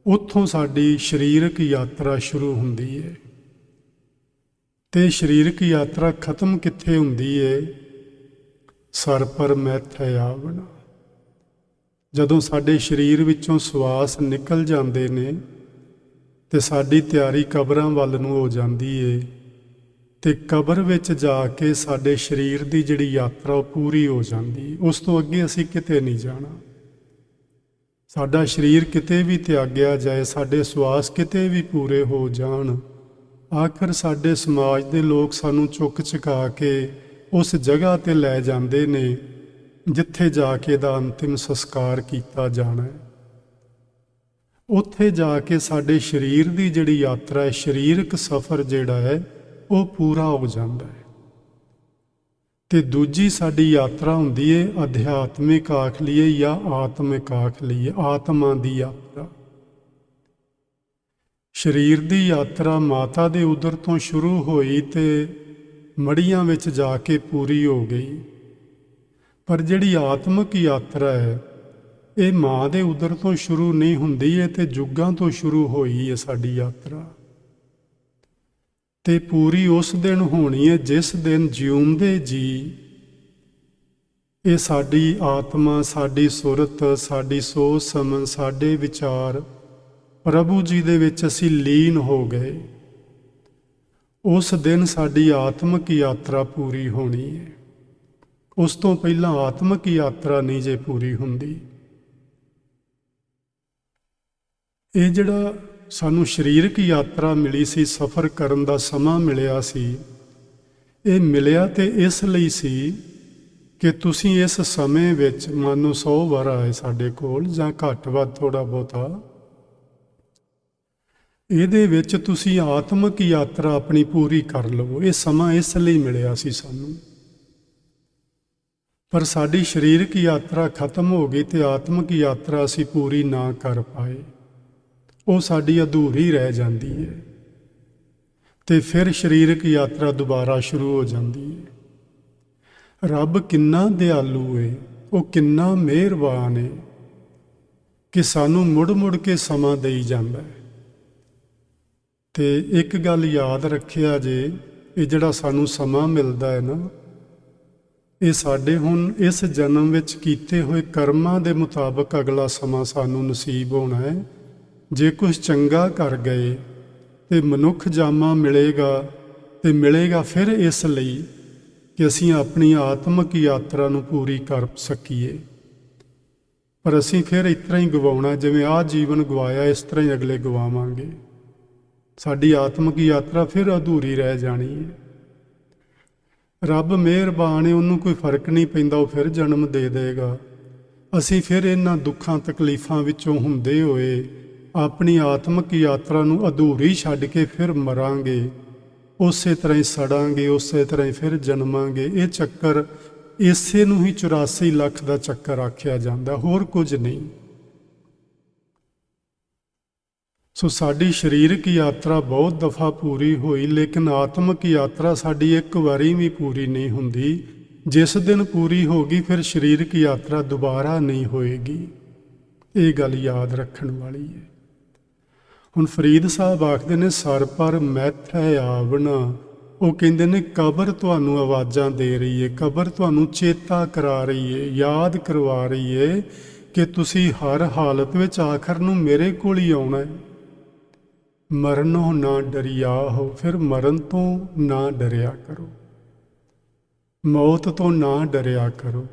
ਉੱਥੋਂ ਸਾਡੀ ਸਰੀਰਕ ਯਾਤਰਾ ਸ਼ੁਰੂ ਹੁੰਦੀ ਹੈ। ਤੇ ਸਰੀਰਕ ਯਾਤਰਾ ਖਤਮ ਕਿੱਥੇ ਹੁੰਦੀ ਹੈ? ਸਰ ਪਰ ਮੈਥੈ ਆਵਣਾ। ਜਦੋਂ ਸਾਡੇ ਸਰੀਰ ਵਿੱਚੋਂ ਸਵਾਸ ਨਿਕਲ ਜਾਂਦੇ ਨੇ ਤੇ ਸਾਡੀ ਤਿਆਰੀ ਕਬਰਾਂ ਵੱਲ ਨੂੰ ਹੋ ਜਾਂਦੀ ਹੈ, ਤੇ ਕਬਰ ਵਿੱਚ ਜਾ ਕੇ ਸਾਡੇ ਸਰੀਰ ਦੀ ਜਿਹੜੀ ਯਾਤਰਾ ਉਹ ਪੂਰੀ ਹੋ ਜਾਂਦੀ। ਉਸ ਤੋਂ ਅੱਗੇ ਅਸੀਂ ਕਿਤੇ ਨਹੀਂ ਜਾਣਾ। ਸਾਡਾ ਸਰੀਰ ਕਿਤੇ ਵੀ ਤਿਆਗਿਆ ਜਾਏ, ਸਾਡੇ ਸਵਾਸ ਕਿਤੇ ਵੀ ਪੂਰੇ ਹੋ ਜਾਣ, ਆਖਰ ਸਾਡੇ ਸਮਾਜ ਦੇ ਲੋਕ ਸਾਨੂੰ ਚੁੱਕ ਚੁਕਾ ਕੇ ਉਸ ਜਗ੍ਹਾ 'ਤੇ ਲੈ ਜਾਂਦੇ ਨੇ ਜਿੱਥੇ ਜਾ ਕੇ ਇਹਦਾ ਅੰਤਿਮ ਸੰਸਕਾਰ ਕੀਤਾ ਜਾਣਾ ਹੈ। ਉੱਥੇ ਜਾ ਕੇ ਸਾਡੇ ਸਰੀਰ ਦੀ ਜਿਹੜੀ ਯਾਤਰਾ ਹੈ, ਸਰੀਰਕ ਸਫ਼ਰ ਜਿਹੜਾ ਹੈ, ਉਹ ਪੂਰਾ ਹੋ ਜਾਂਦਾ ਹੈ। ਤੇ ਦੂਜੀ ਸਾਡੀ ਯਾਤਰਾ ਹੁੰਦੀ ਹੈ ਅਧਿਆਤਮਿਕ ਆਖ ਲਈਏ ਜਾਂ ਆਤਮਿਕ ਆਖ ਲਈਏ, ਆਤਮਾ ਦੀ ਯਾਤਰਾ। ਸਰੀਰ ਦੀ ਯਾਤਰਾ ਮਾਤਾ ਦੇ ਉਦਰ ਤੋਂ ਸ਼ੁਰੂ ਹੋਈ ਤੇ ਮੜੀਆਂ ਵਿੱਚ ਜਾ ਕੇ ਪੂਰੀ ਹੋ ਗਈ। ਪਰ ਜਿਹੜੀ ਆਤਮਿਕ ਯਾਤਰਾ ਹੈ, ਇਹ ਮਾਂ ਦੇ ਉਦਰ ਤੋਂ ਸ਼ੁਰੂ ਨਹੀਂ ਹੁੰਦੀ ਹੈ, ਤੇ ਜੁਗਾਂ ਤੋਂ ਸ਼ੁਰੂ ਹੋਈ ਹੈ ਸਾਡੀ ਯਾਤਰਾ। ਤੇ ਪੂਰੀ ਉਸ ਦਿਨ ਹੋਣੀ ਹੈ ਜਿਸ ਦਿਨ ਜਿਉਂਦੇ ਜੀ ਇਹ ਸਾਡੀ ਆਤਮਾ, ਸਾਡੀ ਸੁਰਤ, ਸਾਡੀ ਸੋਚ ਸਮਝ, ਸਾਡੇ ਵਿਚਾਰ ਪ੍ਰਭੂ ਜੀ ਦੇ ਵਿੱਚ ਅਸੀਂ ਲੀਨ ਹੋ ਗਏ। ਉਸ ਦਿਨ ਸਾਡੀ ਆਤਮਿਕ ਯਾਤਰਾ ਪੂਰੀ ਹੋਣੀ ਹੈ। ਉਸ ਤੋਂ ਪਹਿਲਾਂ ਆਤਮਿਕ ਯਾਤਰਾ ਨਹੀਂ ਜੇ ਪੂਰੀ ਹੁੰਦੀ। ਇਹ ਜਿਹੜਾ ਸਾਨੂੰ ਸਰੀਰਕ ਯਾਤਰਾ ਮਿਲੀ ਸੀ, ਸਫ਼ਰ ਕਰਨ ਦਾ ਸਮਾਂ ਮਿਲਿਆ ਸੀ, ਇਹ ਮਿਲਿਆ ਤੇ ਇਸ ਲਈ ਸੀ ਕਿ ਤੁਸੀਂ ਇਸ ਸਮੇਂ ਵਿੱਚ ਮਾਨੋ 100 ਵਾਰ ਆਏ ਸਾਡੇ ਕੋਲ, ਜਾਂ ਘੱਟ ਵੱਧ ਥੋੜ੍ਹਾ ਬਹੁਤਾ, ਇਹਦੇ ਵਿੱਚ ਤੁਸੀਂ ਆਤਮਿਕ ਯਾਤਰਾ ਆਪਣੀ ਪੂਰੀ ਕਰ ਲਵੋ। ਇਹ ਸਮਾਂ ਇਸ ਲਈ ਮਿਲਿਆ ਸੀ ਸਾਨੂੰ। ਪਰ ਸਾਡੀ ਸਰੀਰਕ ਯਾਤਰਾ ਖਤਮ ਹੋ ਗਈ ਤੇ ਆਤਮਿਕ ਯਾਤਰਾ ਅਸੀਂ ਪੂਰੀ ਨਾ ਕਰ ਪਾਏ, ਉਹ ਸਾਡੀ ਅਧੂਰੀ ਰਹਿ ਜਾਂਦੀ ਹੈ। ਤੇ ਫਿਰ ਸਰੀਰਕ ਯਾਤਰਾ ਦੁਬਾਰਾ ਸ਼ੁਰੂ ਹੋ ਜਾਂਦੀ ਹੈ। ਰੱਬ ਕਿੰਨਾ ਦਿਆਲੂ ਹੈ, ਉਹ ਕਿੰਨਾ ਮਿਹਰਬਾਨ ਹੈ ਕਿ ਸਾਨੂੰ ਮੁੜ ਕੇ ਸਮਾਂ ਦੇਈ ਜਾਂਦਾ ਹੈ। ਤੇ ਇੱਕ ਗੱਲ ਯਾਦ ਰੱਖਿਆ ਜੇ, ਇਹ ਜਿਹੜਾ ਸਾਨੂੰ ਸਮਾਂ ਮਿਲਦਾ ਹੈ ਨਾ, ਇਹ ਸਾਡੇ ਹੁਣ ਇਸ ਜਨਮ ਵਿੱਚ ਕੀਤੇ ਹੋਏ ਕਰਮਾਂ ਦੇ ਮੁਤਾਬਕ ਅਗਲਾ ਸਮਾਂ ਸਾਨੂੰ ਨਸੀਬ ਹੋਣਾ ਹੈ। ਜੇ ਕੁਝ ਚੰਗਾ ਕਰ ਗਏ ਤੇ ਮਨੁੱਖ ਜਾਮਾ ਮਿਲੇਗਾ, ਤੇ ਮਿਲੇਗਾ ਫਿਰ ਇਸ ਲਈ ਕਿ ਅਸੀਂ ਆਪਣੀ ਆਤਮਿਕ ਯਾਤਰਾ ਨੂੰ ਪੂਰੀ ਕਰ ਸਕੀਏ। ਪਰ ਅਸੀਂ ਫਿਰ ਇਸ ਤਰ੍ਹਾਂ ਹੀ ਗਵਾਉਣਾ, ਜਿਵੇਂ ਆਹ ਜੀਵਨ ਗਵਾਇਆ ਇਸ ਤਰ੍ਹਾਂ ਹੀ ਅਗਲੇ ਗਵਾਵਾਂਗੇ। ਸਾਡੀ ਆਤਮਿਕ ਯਾਤਰਾ ਫਿਰ ਅਧੂਰੀ ਰਹਿ ਜਾਣੀ ਹੈ। ਰੱਬ ਮਿਹਰਬਾਨ ਹੈ, ਉਹਨੂੰ ਕੋਈ ਫਰਕ ਨਹੀਂ ਪੈਂਦਾ, ਉਹ ਫਿਰ ਜਨਮ ਦੇ ਦੇਗਾ। ਅਸੀਂ ਫਿਰ ਇਹਨਾਂ ਦੁੱਖਾਂ ਤਕਲੀਫਾਂ ਵਿੱਚੋਂ ਹੁੰਦੇ ਹੋਏ ਆਪਣੀ ਆਤਮਿਕ ਯਾਤਰਾ ਨੂੰ ਅਧੂਰੀ ਛੱਡ ਕੇ ਫਿਰ ਮਰਾਂਗੇ, ਉਸੇ ਤਰ੍ਹਾਂ ਹੀ ਸੜਾਂਗੇ, ਉਸੇ ਤਰ੍ਹਾਂ ਹੀ ਫਿਰ ਜਨਮਾਂਗੇ। ਇਹ ਚੱਕਰ, ਇਸੇ ਨੂੰ ਹੀ 84 ਲੱਖ ਦਾ ਚੱਕਰ ਆਖਿਆ ਜਾਂਦਾ, ਹੋਰ ਕੁਝ ਨਹੀਂ। ਸੋ ਸਾਡੀ ਸਰੀਰਕ ਯਾਤਰਾ ਬਹੁਤ ਦਫਾ ਪੂਰੀ ਹੋਈ, ਲੇਕਿਨ ਆਤਮਿਕ ਯਾਤਰਾ ਸਾਡੀ ਇੱਕ ਵਾਰੀ ਵੀ ਪੂਰੀ ਨਹੀਂ ਹੁੰਦੀ। ਜਿਸ ਦਿਨ ਪੂਰੀ ਹੋ ਗਈ ਫਿਰ ਸਰੀਰਕ ਯਾਤਰਾ ਦੁਬਾਰਾ ਨਹੀਂ ਹੋਏਗੀ। ਇਹ ਗੱਲ ਯਾਦ ਰੱਖਣ ਵਾਲੀ ਹੈ। ਹੁਣ ਫਰੀਦ ਸਾਹਿਬ ਆਖਦੇ ਨੇ, ਸਰ ਪਰ ਮੈਥ ਹੈ ਆਵਣਾ। ਉਹ ਕਹਿੰਦੇ ਨੇ ਕਬਰ ਤੁਹਾਨੂੰ ਆਵਾਜ਼ਾਂ ਦੇ ਰਹੀ ਹੈ, ਕਬਰ ਤੁਹਾਨੂੰ ਚੇਤਾ ਕਰਾ ਰਹੀ ਹੈ, ਯਾਦ ਕਰਵਾ ਰਹੀ ਹੈ ਕਿ ਤੁਸੀਂ ਹਰ ਹਾਲਤ ਵਿੱਚ ਆਖਰ ਨੂੰ ਮੇਰੇ ਕੋਲ ਹੀ ਆਉਣਾ ਹੈ। ਮਰਨੋਂ ਨਾ ਡਰਿਆ ਹੋ, ਫਿਰ ਮਰਨ ਤੋਂ ਨਾ ਡਰਿਆ ਕਰੋ, ਮੌਤ ਤੋਂ ਨਾ ਡਰਿਆ ਕਰੋ।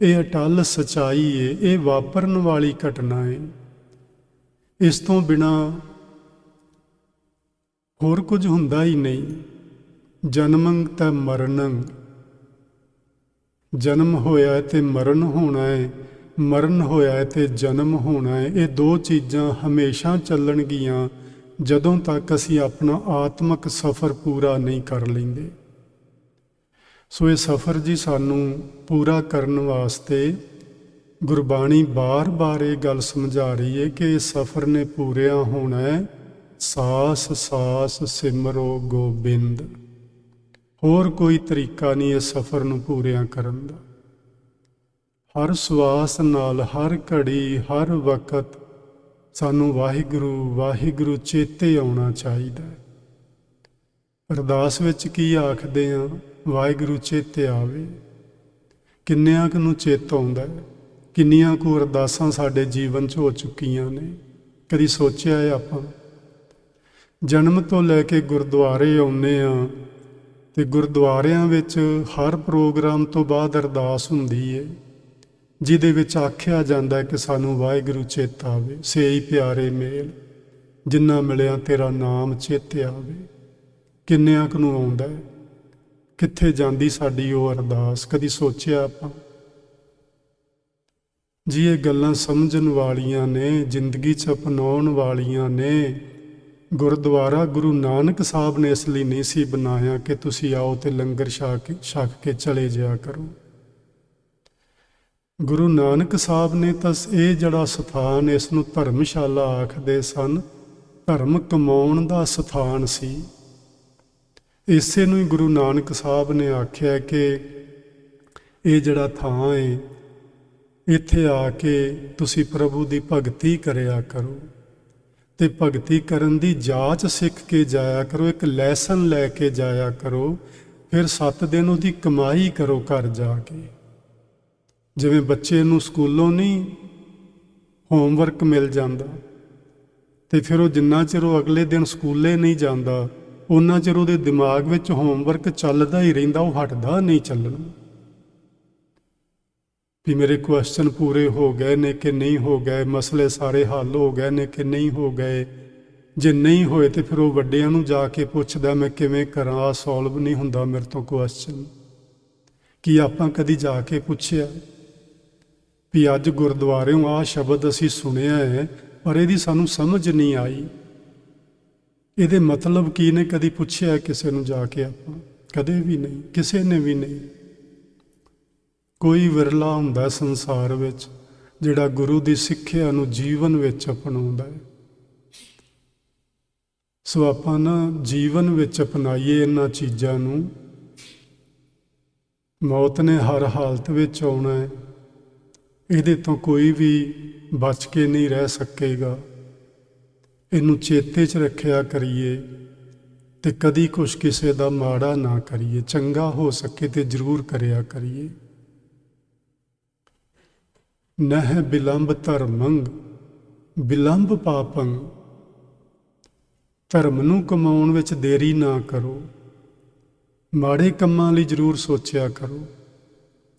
ਇਹ ਅਟੱਲ ਸਚਾਈ ਹੈ, ਇਹ ਵਾਪਰਨ ਵਾਲੀ ਘਟਨਾ ਹੈ। ਇਸ ਤੋਂ ਬਿਨਾਂ ਹੋਰ ਕੁਝ ਹੁੰਦਾ ਹੀ ਨਹੀਂ। ਜਨਮੰ ਤਾਂ ਮਰਨੰ, ਜਨਮ ਹੋਇਆ ਤੇ ਮਰਨ ਹੋਣਾ ਹੈ, ਮਰਨ ਹੋਇਆ ਹੈ ਤੇ ਜਨਮ ਹੋਣਾ ਹੈ। ਇਹ ਦੋ ਚੀਜ਼ਾਂ ਹਮੇਸ਼ਾ ਚੱਲਣਗੀਆਂ ਜਦੋਂ ਤੱਕ ਅਸੀਂ ਆਪਣਾ ਆਤਮਿਕ ਸਫ਼ਰ ਪੂਰਾ ਨਹੀਂ ਕਰ ਲੈਂਦੇ। ਸੋ ਇਹ ਸਫ਼ਰ ਜੀ ਸਾਨੂੰ ਪੂਰਾ ਕਰਨ ਵਾਸਤੇ ਗੁਰਬਾਣੀ ਬਾਰ-ਬਾਰ ਇਹ ਗੱਲ ਸਮਝਾ ਰਹੀ ਹੈ ਕਿ ਇਸ ਸਫ਼ਰ ਨੇ ਪੂਰਿਆ ਹੋਣਾ ਹੈ। ਸਾਸ ਸਾਸ ਸਿਮਰੋ ਗੋਬਿੰਦ। ਹੋਰ ਕੋਈ ਤਰੀਕਾ ਨਹੀਂ ਇਸ ਸਫ਼ਰ ਨੂੰ ਪੂਰਿਆ ਕਰਨ ਦਾ। ਹਰ ਸਵਾਸ ਨਾਲ, ਹਰ ਘੜੀ, ਹਰ ਵਕਤ ਸਾਨੂੰ ਵਾਹਿਗੁਰੂ ਵਾਹਿਗੁਰੂ ਚੇਤੇ ਆਉਣਾ ਚਾਹੀਦਾ ਹੈ। ਅਰਦਾਸ ਵਿੱਚ ਕੀ ਆਖਦੇ ਹਾਂ? ਵਾਹਿਗੁਰੂ ਚੇਤੇ ਆਵੇ। ਕਿੰਨਿਆਂ ਕੁ ਨੂੰ ਚੇਤ ਆਉਂਦਾ ਹੈ? ਕਿੰਨੀਆਂ ਕੁ ਅਰਦਾਸਾਂ ਸਾਡੇ ਜੀਵਨ 'ਚ ਹੋ ਚੁੱਕੀਆਂ ਨੇ? ਕਦੀ ਸੋਚਿਆ ਹੈ ਆਪਾਂ? ਜਨਮ ਤੋਂ ਲੈ ਕੇ ਗੁਰਦੁਆਰੇ ਆਉਂਦੇ ਹਾਂ ਤੇ ਗੁਰਦੁਆਰਿਆਂ ਵਿੱਚ ਹਰ ਪ੍ਰੋਗਰਾਮ ਤੋਂ ਬਾਅਦ ਅਰਦਾਸ ਹੁੰਦੀ ਹੈ, ਜਿਹਦੇ ਵਿੱਚ ਆਖਿਆ ਜਾਂਦਾ ਹੈ ਕਿ ਸਾਨੂੰ ਵਾਹਿਗੁਰੂ ਚੇਤਾ ਆਵੇ। ਸੇਈ ਪਿਆਰੇ ਮੇਲ, ਜਿੰਨਾ ਮਿਲਿਆ ਤੇਰਾ ਨਾਮ ਚੇਤੇ ਆਵੇ। ਕਿੰਨਿਆਂ ਕੁ ਨੂੰ ਆਉਂਦਾ ਹੈ? ਕਿੱਥੇ ਜਾਂਦੀ ਸਾਡੀ ਉਹ ਅਰਦਾਸ? ਕਦੀ ਸੋਚਿਆ ਆਪਾਂ? ਜੀ ਇਹ ਗੱਲਾਂ ਸਮਝਣ ਵਾਲੀਆਂ ਨੇ, ਜ਼ਿੰਦਗੀ 'ਚ ਅਪਣਾਉਣ ਵਾਲੀਆਂ ਨੇ। ਗੁਰਦੁਆਰਾ ਗੁਰੂ ਨਾਨਕ ਸਾਹਿਬ ਨੇ ਇਸ ਲਈ ਨਹੀਂ ਸੀ ਬਣਾਇਆ ਕਿ ਤੁਸੀਂ ਆਓ ਤੇ ਲੰਗਰ ਛਕ ਕੇ ਚਲੇ ਜਾਇਆ ਕਰੋ। ਗੁਰੂ ਨਾਨਕ ਸਾਹਿਬ ਨੇ ਤਾਂ ਇਹ ਜਿਹੜਾ ਸਥਾਨ, ਇਸ ਨੂੰ ਧਰਮਸ਼ਾਲਾ ਆਖਦੇ ਸਨ। ਧਰਮ ਕਮਾਉਣ ਦਾ ਸਥਾਨ ਸੀ। ਇਸੇ ਨੂੰ ਹੀ ਗੁਰੂ ਨਾਨਕ ਸਾਹਿਬ ਨੇ ਆਖਿਆ ਕਿ ਇਹ ਜਿਹੜਾ ਥਾਂ ਹੈ, ਇੱਥੇ ਆ ਕੇ ਤੁਸੀਂ ਪ੍ਰਭੂ ਦੀ ਭਗਤੀ ਕਰਿਆ ਕਰੋ ਤੇ ਭਗਤੀ ਕਰਨ ਦੀ ਜਾਚ ਸਿੱਖ ਕੇ ਜਾਇਆ ਕਰੋ। ਇੱਕ ਲੈਸਨ ਲੈ ਕੇ ਜਾਇਆ ਕਰੋ। ਫਿਰ 7 ਦਿਨ ਉਹਦੀ ਕਮਾਈ ਕਰੋ ਘਰ ਜਾ ਕੇ। ਜਿਵੇਂ ਬੱਚੇ ਨੂੰ ਸਕੂਲੋਂ ਨਹੀਂ ਹੋਮਵਰਕ ਮਿਲ ਜਾਂਦਾ ਤੇ ਫਿਰ ਉਹ ਜਿੰਨਾ ਚਿਰ ਉਹ ਅਗਲੇ ਦਿਨ ਸਕੂਲੇ ਨਹੀਂ ਜਾਂਦਾ, ਉਹਨਾਂ ਚਿਰ ਉਹਦੇ ਦਿਮਾਗ ਵਿੱਚ ਹੋਮਵਰਕ ਚੱਲਦਾ ਹੀ ਰਹਿੰਦਾ, ਉਹ ਹਟਦਾ ਨਹੀਂ ਚੱਲਣਾ। ਵੀ ਮੇਰੇ ਕੁਐਸਚਨ ਪੂਰੇ ਹੋ ਗਏ ਨੇ ਕਿ ਨਹੀਂ ਹੋ ਗਏ, ਮਸਲੇ ਸਾਰੇ ਹੱਲ ਹੋ ਗਏ ਨੇ ਕਿ ਨਹੀਂ ਹੋ ਗਏ। ਜੇ ਨਹੀਂ ਹੋਏ ਤੇ ਫਿਰ ਉਹ ਵੱਡਿਆਂ ਨੂੰ ਜਾ ਕੇ ਪੁੱਛਦਾ, ਮੈਂ ਕਿਵੇਂ ਕਰਾਂ, ਆਹ ਸੋਲਵ ਨਹੀਂ ਹੁੰਦਾ ਮੇਰੇ ਤੋਂ ਕੁਐਸਚਨ। ਕੀ ਆਪਾਂ ਕਦੀ ਜਾ ਕੇ ਪੁੱਛਿਆ ਵੀ ਅੱਜ ਗੁਰਦੁਆਰਿਓਂ ਆਹ ਸ਼ਬਦ ਅਸੀਂ ਸੁਣਿਆ ਹੈ ਪਰ ਇਹਦੀ ਸਾਨੂੰ ਸਮਝ ਨਹੀਂ ਆਈ, ਇਹਦੇ ਮਤਲਬ ਕੀ ਨੇ? ਕਦੀ ਪੁੱਛਿਆ ਕਿਸੇ ਨੂੰ ਜਾ ਕੇ ਆਪਾਂ? ਕਦੇ ਵੀ ਨਹੀਂ, ਕਿਸੇ ਨੇ ਵੀ ਨਹੀਂ। ਕੋਈ ਵਿਰਲਾ ਹੁੰਦਾ ਸੰਸਾਰ ਵਿੱਚ ਜਿਹੜਾ ਗੁਰੂ ਦੀ ਸਿੱਖਿਆ ਨੂੰ ਜੀਵਨ ਵਿੱਚ ਅਪਣਾਉਂਦਾ ਹੈ। ਸੋ ਆਪਾਂ ਨਾ ਜੀਵਨ ਵਿੱਚ ਅਪਣਾਈਏ ਇਹਨਾਂ ਚੀਜ਼ਾਂ ਨੂੰ। ਮੌਤ ਨੇ ਹਰ ਹਾਲਤ ਵਿੱਚ ਆਉਣਾ ਹੈ, ਇਹਦੇ ਤੋਂ ਕੋਈ ਵੀ ਬਚ ਕੇ ਨਹੀਂ ਰਹਿ ਸਕੇਗਾ। ਇਹਨੂੰ ਚੇਤੇ 'ਚ ਰੱਖਿਆ ਕਰੀਏ ਤੇ ਕਦੀ ਕੁਛ ਕਿਸੇ ਦਾ ਮਾੜਾ ਨਾ ਕਰੀਏ। ਚੰਗਾ ਹੋ ਸਕੇ ਤੇ ਜ਼ਰੂਰ ਕਰਿਆ ਕਰੀਏ। ਨਹਿ ਬਿਲੰਬ ਧਰਮੰਗ ਬਿਲੰਬ ਪਾਪੰ। ਧਰਮ ਨੂੰ ਕਮਾਉਣ ਵਿੱਚ ਦੇਰੀ ਨਾ ਕਰੋ। ਮਾੜੇ ਕੰਮਾਂ ਲਈ ਜ਼ਰੂਰ ਸੋਚਿਆ ਕਰੋ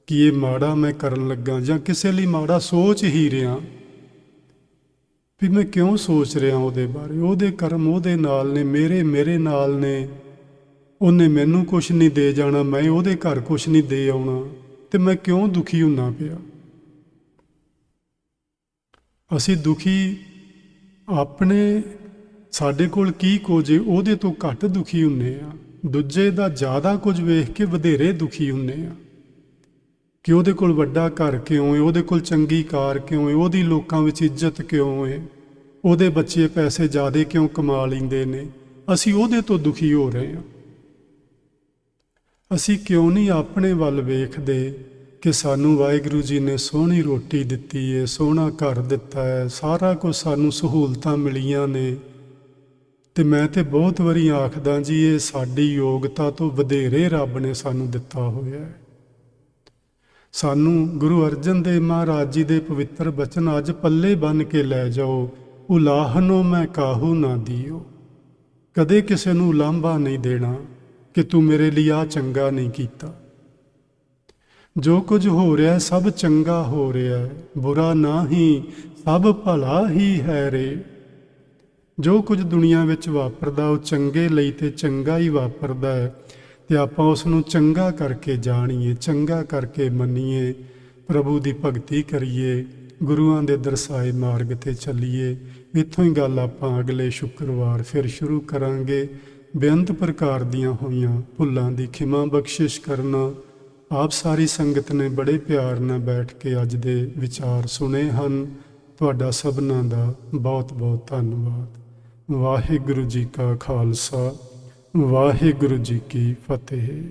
ਕਿ ਇਹ ਮਾੜਾ ਮੈਂ ਕਰਨ ਲੱਗਾ, ਜਾਂ ਕਿਸੇ ਲਈ ਮਾੜਾ ਸੋਚ ਹੀ ਰਿਹਾ ਵੀ ਮੈਂ ਕਿਉਂ ਸੋਚ ਰਿਹਾ ਉਹਦੇ ਬਾਰੇ। ਉਹਦੇ ਕਰਮ ਉਹਦੇ ਨਾਲ ਨੇ, ਮੇਰੇ ਨਾਲ ਨੇ। ਉਹਨੇ ਮੈਨੂੰ ਕੁਛ ਨਹੀਂ ਦੇ ਜਾਣਾ, ਮੈਂ ਉਹਦੇ ਘਰ ਕੁਛ ਨਹੀਂ ਦੇ ਆਉਣਾ, ਤੇ ਮੈਂ ਕਿਉਂ ਦੁਖੀ ਹੁੰਨਾ ਪਿਆ। ਅਸੀਂ ਦੁਖੀ ਆਪਣੇ, ਸਾਡੇ ਕੋਲ ਕੀ ਕੁਝ ਉਹਦੇ ਤੋਂ ਘੱਟ ਦੁਖੀ ਹੁੰਨੇ ਆ। ਦੂਜੇ ਦਾ ਜ਼ਿਆਦਾ ਕੁਝ ਵੇਖ ਕੇ ਵਧੇਰੇ ਦੁਖੀ ਹੁੰਨੇ ਆ ਕਿ ਉਹਦੇ ਕੋਲ ਵੱਡਾ ਘਰ ਕਿਉਂ ਹੈ, ਉਹਦੇ ਕੋਲ ਚੰਗੀ ਕਾਰ ਕਿਉਂ ਹੈ, ਉਹਦੀ ਲੋਕਾਂ ਵਿੱਚ ਇੱਜ਼ਤ ਕਿਉਂ ਹੈ, ਉਹਦੇ ਬੱਚੇ ਪੈਸੇ ਜ਼ਿਆਦਾ ਕਿਉਂ ਕਮਾ ਲੈਂਦੇ ਨੇ। ਅਸੀਂ ਉਹਦੇ ਤੋਂ ਦੁਖੀ ਹੋ ਰਹੇ ਹਾਂ। ਅਸੀਂ ਕਿਉਂ ਨਹੀਂ ਆਪਣੇ ਵੱਲ ਵੇਖਦੇ ਕਿ ਸਾਨੂੰ ਵਾਹਿਗੁਰੂ ਜੀ ਨੇ ਸੋਹਣੀ ਰੋਟੀ ਦਿੱਤੀ ਹੈ, ਸੋਹਣਾ ਘਰ ਦਿੱਤਾ ਹੈ, ਸਾਰਾ ਕੁਝ ਸਾਨੂੰ ਸਹੂਲਤਾਂ ਮਿਲੀਆਂ ਨੇ। ਤੇ ਮੈਂ ਤੇ ਬਹੁਤ ਵਾਰੀ ਆਖਦਾ ਜੀ, ਇਹ ਸਾਡੀ ਯੋਗਤਾ ਤੋਂ ਵਧੇਰੇ ਰੱਬ ਨੇ ਸਾਨੂੰ ਦਿੱਤਾ ਹੋਇਆ ਹੈ। ਸਾਨੂੰ ਗੁਰੂ ਅਰਜਨ ਦੇਵ ਮਹਾਰਾਜ ਜੀ ਦੇ ਪਵਿੱਤਰ ਬਚਨ ਅੱਜ ਪੱਲੇ ਬੰਨ੍ਹ ਕੇ ਲੈ ਜਾਓ। ਉਲਾਹਨੋ ਮੈਂ ਕਾਹੂ ਨਾ ਦਿਓ। ਕਦੇ ਕਿਸੇ ਨੂੰ ਉਲਾਂਭਾ ਨਹੀਂ ਦੇਣਾ ਕਿ ਤੂੰ ਮੇਰੇ ਲਈ ਆਹ ਚੰਗਾ ਨਹੀਂ ਕੀਤਾ। ਜੋ ਕੁਝ ਹੋ ਰਿਹਾ ਸਭ ਚੰਗਾ ਹੋ ਰਿਹਾ ਹੈ, ਬੁਰਾ ਨਾ ਹੀ ਸਭ ਭਲਾ ਹੀ ਹੈ ਰੇ। ਜੋ ਕੁਝ ਦੁਨੀਆ ਵਿੱਚ ਵਾਪਰਦਾ ਉਹ ਚੰਗੇ ਲਈ ਤੇ ਚੰਗਾ ਹੀ ਵਾਪਰਦਾ ਹੈ, ਤੇ ਆਪਾਂ ਉਸ ਨੂੰ ਚੰਗਾ ਕਰਕੇ ਜਾਣੀਏ, ਚੰਗਾ ਕਰਕੇ ਮੰਨੀਏ, ਪ੍ਰਭੂ ਦੀ ਭਗਤੀ ਕਰੀਏ, ਗੁਰੂਆਂ ਦੇ ਦਰਸਾਏ ਮਾਰਗ ਤੇ ਚੱਲੀਏ। ਇੱਥੋਂ ਹੀ ਗੱਲ ਆਪਾਂ ਅਗਲੇ ਸ਼ੁੱਕਰਵਾਰ ਫਿਰ ਸ਼ੁਰੂ ਕਰਾਂਗੇ। ਬੇਅੰਤ ਪ੍ਰਕਾਰ ਦੀਆਂ ਹੋਈਆਂ ਭੁੱਲਾਂ ਦੀ ਖਿਮਾ ਬਖਸ਼ਿਸ਼ ਕਰਨਾ। ਆਪ ਸਾਰੀ ਸੰਗਤ ਨੇ ਬੜੇ ਪਿਆਰ ਨਾਲ ਬੈਠ ਕੇ ਅੱਜ ਦੇ ਵਿਚਾਰ ਸੁਣੇ ਹਨ। ਤੁਹਾਡਾ ਸਭਨਾਂ ਦਾ ਬਹੁਤ ਬਹੁਤ ਧੰਨਵਾਦ। ਵਾਹਿਗੁਰੂ ਜੀ ਕਾ ਖਾਲਸਾ, ਵਾਹਿਗੁਰੂ ਜੀ ਕੀ ਫਤਿਹ।